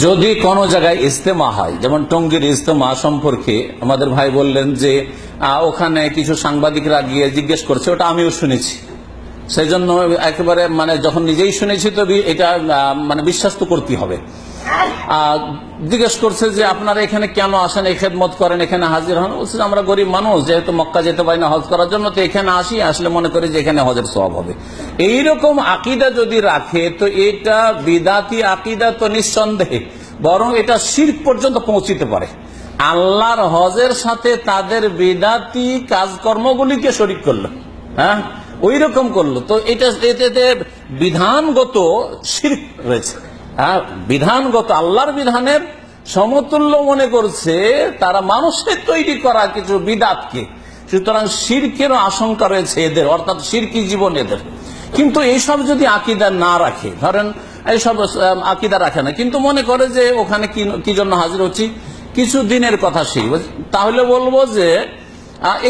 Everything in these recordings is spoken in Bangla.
যদি কোনো জায়গায় ইজতেমা হয়, যেমন টঙ্গীর ইজতেমা সম্পর্কে আমাদের ভাই বললেন যে ওখানে কিছু সাংবাদিকরা গিয়ে জিজ্ঞেস করছে, ওটা আমিও শুনেছি, সেই জন্য একেবারে যখন নিজেই শুনেছি তো এটা বিশ্বাস তো করতেই হবে। জিজ্ঞেস করছে যে আপনারা এখানে কেন আসেন, এই খেদমত করেন, এখানে হাজির হন। বলছে আমরা গরিব মানুষ, যেহেতু মক্কা যেতে পারি না হজ করার জন্য, তো এখানে আসলে মনে করি যে এখানে হজের সওয়াব হবে। এইরকম আকীদা যদি রাখে তো এটা বিদাতি আকীদা তো নিঃসন্দেহে, বরং এটা শিরক পর্যন্ত পৌঁছিতে পারে। আল্লাহর হজের সাথে তাদের বিদাতি কাজকর্মগুলিকে শরীক করলো, হ্যাঁ ওই রকম করলো, তো এতে বিধানগত শিরক রয়েছে। হ্যাঁ, বিধানগত আল্লাহর বিধানের সমতুল্য মনে করছে তারা মানুষের তৈরি করা কিছু বিদাতকে। সুতরাং শিরকেরও আশঙ্কা রয়েছে এদের, অর্থাৎ শিরকি জীবন এদের। কিন্তু এইসব যদি আকীদা না রাখে, ধরেন এইসব আকীদা রাখে না, কিন্তু মনে করে যে ওখানে কি জন্য হাজির হচ্ছি, কিছু দিনের কথা শিখব, তাহলে বলবো যে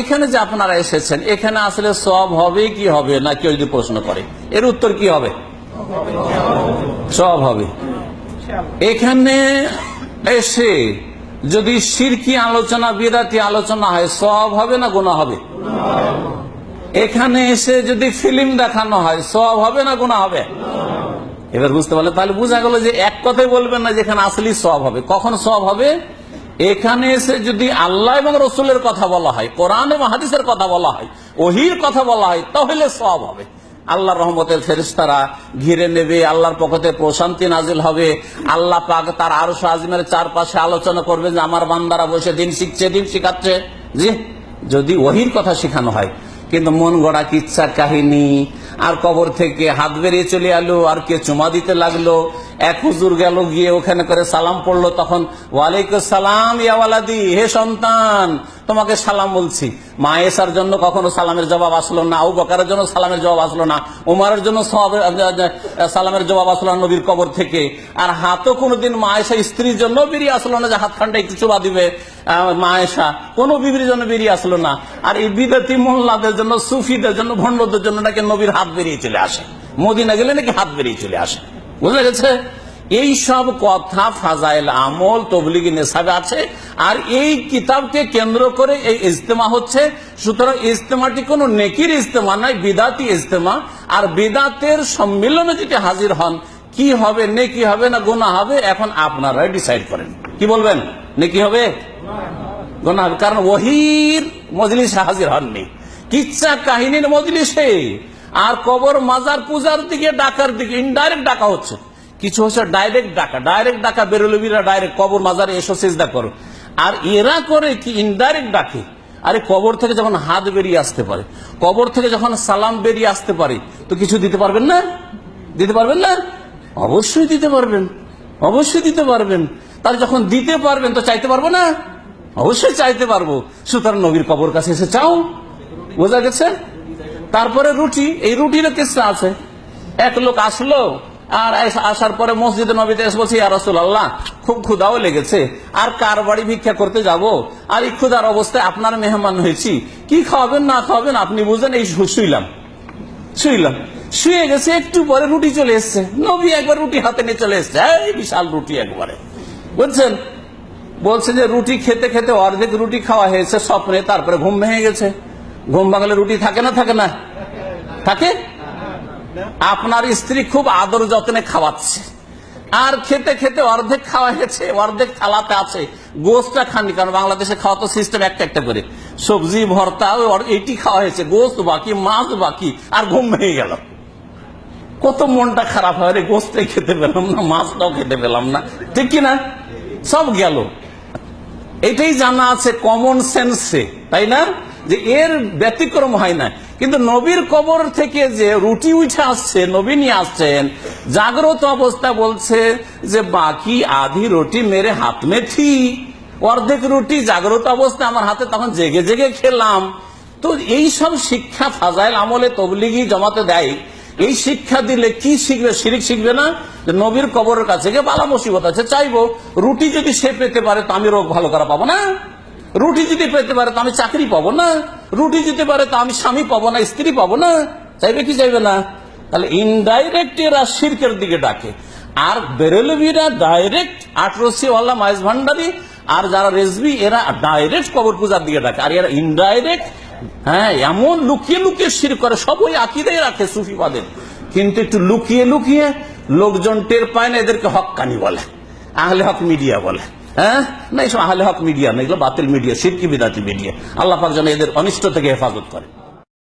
এখানে যে আপনারা এসেছেন এখানে আসলে সওয়াব হবে কি হবে না, কেউ যদি প্রশ্ন করে, এর উত্তর কি হবে? সওয়াব হবে। এখানে এসে যদি শিরকি আলোচনা, বিদাতি আলোচনা হয়, সওয়াব হবে না গুনাহ হবে? এখানে এসে যদি ফিল্ম দেখানো হয়, সওয়াব হবে না গুনাহ হবে? এবার বুঝতে পারলে, তাহলে বোঝা গেল যে এক কথাই বলবেন না যেখানে আসলেই সওয়াব হবে। কখন সওয়াব হবে? এখানে এসে যদি আল্লাহ এবং রসুলের কথা বলা হয়, কোরআন এবং হাদিসের কথা বলা হয়, ওহির কথা বলা হয়, তাহলে সওয়াব হবে। আল্লাহর রহমতের ফেরেশতারা ঘিরে নেবে, আল্লাহর পক্ষ থেকে প্রশান্তি নাজিল হবে, আল্লাহ পাক তার আরশ আজিমের চারপাশে আলোচনা করবে যে আমার বান্দারা বসে দিন শিখছে, দিন শিখাচ্ছে। জি, যদি ওহির কথা শেখানো হয়। কিন্তু মন গড়া কিচ্ছা কাহিনী, আর কবর থেকে হাত বেরিয়ে চলে এলো, আর কে চুমা দিতে লাগলো, এক হুজুর গেল গিয়ে ওখানে করে সালাম পড়লো, তখন ওয়ালাইকুম সালাম ইয়া ওয়ালাদি, হে সন্তান তোমাকে সালাম বলছি। মা আয়েশার জন্য কখনো সালামের জবাব আসলো না, আবু বকরের জন্য সালামের জবাব আসলো না, উমরের জন্য সালামের জবাব আসলো না নবীর কবর থেকে। আর হাতও কোনোদিন মা আয়েশা স্ত্রীর জন্য বেরিয়ে আসলো না যে হাতখানটা একটু চুমা দিবে মা আয়েশা, কোনো বিবির জন্য বেরিয়ে আসলো না। আর এই বিদাতি মোল্লাদের জন্য, সুফিদের জন্য, ভণ্ডদের জন্য নাকি নবীর হাত বেরিয়ে চলে আসে, মদিনা গেলে নাকি হাত বেরিয়ে চলে আসে। বুঝা গেছে? এই সব কথা ফাজাইল আমল তবলিগি নেশাবে আছে, আর এই কিতাবকে কেন্দ্র করে এই ইজতেমা হচ্ছে। সুতরাং ইজতেমাটি কোনো নেকির ইজতেমা নয়, বিদাতি ইজতেমা। আর বিদাতের সম্মিলনে যদি হাজির হন, কি হবে, নেকি হবে না গুনাহ হবে, এখন আপনারাই ডিসাইড করেন। কি বলবেন, নেকি হবে গুনাহ হবে? কারণ ওহির মজলিসে হাজির হননি, কিচ্ছা কাহিনীর মজলিসে, আর কবর মাজার পূজার দিকে ডাকার দিকে ইনডাইরেক্ট ডাকা হচ্ছে। কিছু হচ্ছে ডাইরেক্ট ডাকা, বেরোলবিরা ডাইরেক্ট কবর মাজারে এসো সিজদা করো। আর এরা করে কি ইনডাইরেক্ট ডাকে। আরে কবর থেকে যখন হাত বেরিয়ে আসতে পারে, কবর থেকে যখন সালাম বেরিয়ে আসতে পারে, তো কিছু দিতে পারবেন না? দিতে পারবেন না? অবশ্যই দিতে পারবেন, অবশ্যই দিতে পারবেন। তাহলে যখন দিতে পারবেন তো চাইতে পারবো না? অবশ্যই চাইতে পারবো। সুতরাং নবীর কবর কাছে এসে চাও। বোঝা গেছে? তারপরে রুটি, এই রুটিরও কিস্সা আছে। এক লোক আসলো, আর আসার পরে মসজিদে নবীতে এসে বলছে, ইয়া রাসূলুল্লাহ খুব ক্ষুধাও লেগেছে, আর কার বাড়ি ভিক্ষা করতে যাব, আর এই ক্ষুধার অবস্থায় আপনার মেহমান হয়েছি, কি খাওয়াবেন না খাওয়াবেন আপনি বুঝেন। এই শুইলাম, শুয়ে গেছে, একটু পরে রুটি চলে এসছে। নবী একবার রুটি হাতে নিয়ে চলে এসছে, এই বিশাল রুটি একবারে, বুঝছেন। বলছে যে রুটি খেতে খেতে অর্ধেক রুটি খাওয়া হয়েছে স্বপ্নে, তারপরে ঘুম ভেঙে গেছে। ঘুম ভাঙলে রুটি থাকে না? থাকে না? থাকে। আপনার স্ত্রী খুব আদর যত্নে খাওয়াচ্ছে, আর খেতে খেতে অর্ধেক খাওয়া হয়েছে, অর্ধেক থালাতে আছে, গোস্তটা খাননি। কারণ বাংলাদেশে খাওয়া তো সিস্টেম একটা একটা করে, সবজি ভর্তা এইটি খাওয়া হয়েছে, গোস্ত বাকি, মাছ বাকি, আর ঘুম ভেঙে গেল। কত মনটা খারাপ হয়, রে গোস্তটাই খেতে পেলাম না, মাছটাও খেতে পেলাম না, ঠিক কিনা? সব গেল। এটাই জানা আছে কমন সেন্সে, তাই না, যে এর ব্যতিক্রম হয় না। কিন্তু নবীর কবর থেকে যে রুটি উঠে আসছে, নবী নিয়ে আসছেন জাগ্রত অবস্থা, বলছে যে বাকি আধি রুটি মেরে হাত মে থি, অর্ধেক রুটি জাগ্রত অবস্থা আমার হাতে, তখন জেগে জেগে খেলাম। তো এই সব শিক্ষা ফাজাইল আমলে তবলিগি জমাতে দেয়। এই শিক্ষা দিলে কি শিখবে? শিরিক শিখবে না? নবীর কবরের কাছে গিয়ে বালা মুসিবত আছে, চাইবো রুটি যদি সে পেতে পারে তো আমি রোগ ভালো করা পাবো না, রুটি যদি পেতে পারে তো আমি চাকরি পাবো না, রুটি দিতে পারে তো আমি স্বামী পাবো না, স্ত্রী পাবো না। চাইবে কি চাইবে না? তাহলে ইনডাইরেক্ট এরা শিরকের দিকে ডাকে। আর বেরেলভিরা ডাইরেক্ট আটরসিওয়ালা মাইজ ভান্ডারি আর যারা রেজবি এরা ডাইরেক্ট কবর পূজার দিকে ডাকে, আর এরা ইনডাইরেক্ট, হ্যাঁ, এমন লুকিয়ে লুকিয়ে শিরক করে। সব ওই আকিদাই রাখে সুফিবাদের, কিন্তু একটু লুকিয়ে লুকিয়ে লোকজন টের পায় না, এদেরকে হক্কানি বলে, আহলে হক মিডিয়া বলে। হ্যাঁ, না, এইসব আহলে হক মিডিয়া না, এগুলো বাতিল মিডিয়া, শিরকি বিদাতি মিডিয়া। আল্লাহ পাক যেন এদের অনিষ্ট থেকে হেফাজত করে।